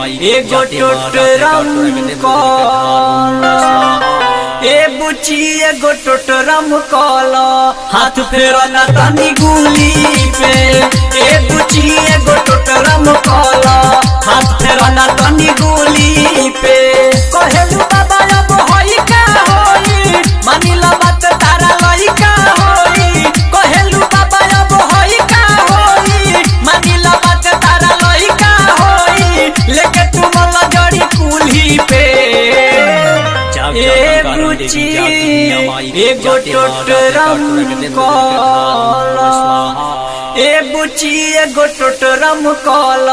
एगो टोटरम कॉल ए बुची एगो टोटरम कॉल हाथ फेरो ना तनी गुली पे ए बुची एगो टोटरम कॉल हाथ फेरो ना तनी गुली पे कहेलू बाबा अब होई का होई मानिला बात तारा लइका होई कहेलू बाबा अब होई का होई मानिला बात तारा लइका होई लेके तुम लजड़ी कुल्ही पे ए बुची एगो टोटरम कॉल ए बुची एगो टोटरम कॉल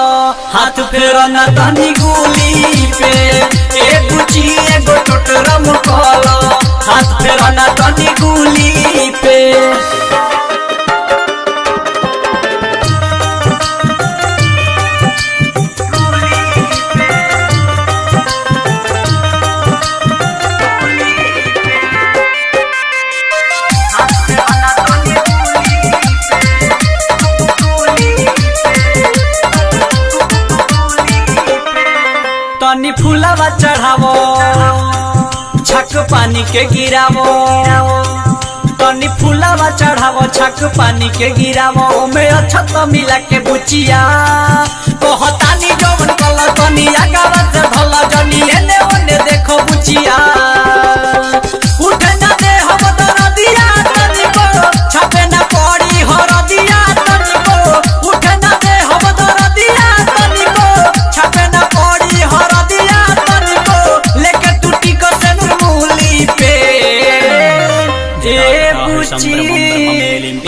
हाथ फेरो ना तनी गुली पे ए बुची एगो टोटरम कॉल हाथ फेरो ना तनी गुली पे तनी फूलावा चढ़ावो छक पानी के गिरावो तनी फूलावा चढ़ावो छक पानी के गिरावो में अच्छा तो मिला के बुचिया कहतानी जवन कल तनी आगावा से भला जनी एने ओने देखो बुचिया उठे ना दे हम दरदिया तनी को छपे ना पड़ी हरदिया तनी को उठे ना दे हम दरदिया तनी को छपे ना पड़ी हरदिया तनी को लेके टूटी को से मूली पे ए बुची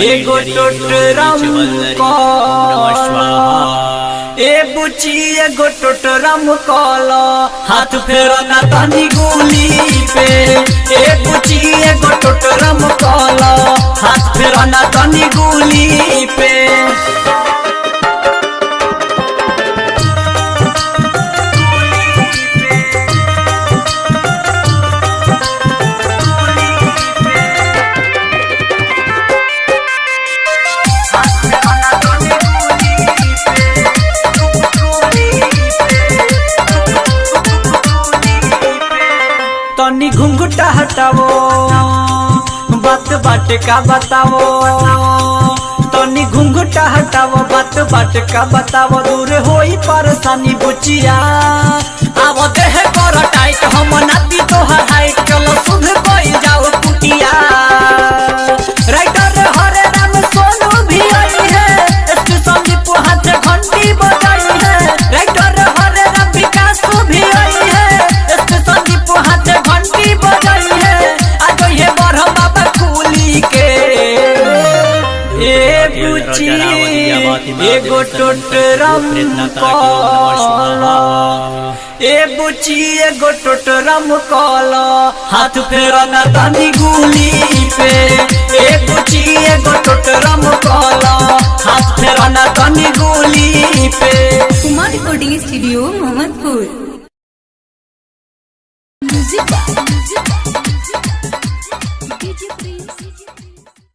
एगो टोटरम कॉल ए बुची एगो टोटरम कॉल हाथ फेरो ना तनी गुली पे ए बुची एगो टोटरम कॉल हाथ फेरो ना तनी गुली पे तनी घुंघटा हटावो बात बाट का बतावो तनी घुंघटा हटावो बात बाट का बतावो दूर होई परेशानी बुचिया आवो देह कर टाइट हम नाती तोहर हाइट चलो सुध कोई जाओ कुटिया राइटर हरे राम सोनू भी आई है स्टेशन दीप हाथ घंटी बजाई है राइटर हरे राम विकास भी आई है स्टेशन दीप हाथ घंटी बजाई है आज ये बरह बाबा कुली के ए बुची एगो टोटरम कॉल ए बुची एगो टोटरम कॉल हाथ फेरो ना तनी गुली पे ए बुची एगो टोटरम कॉल हाथ फेरो ना तनी गुली पे कुमार रिकॉर्डिंग स्टूडियो मोहम्मदपुर।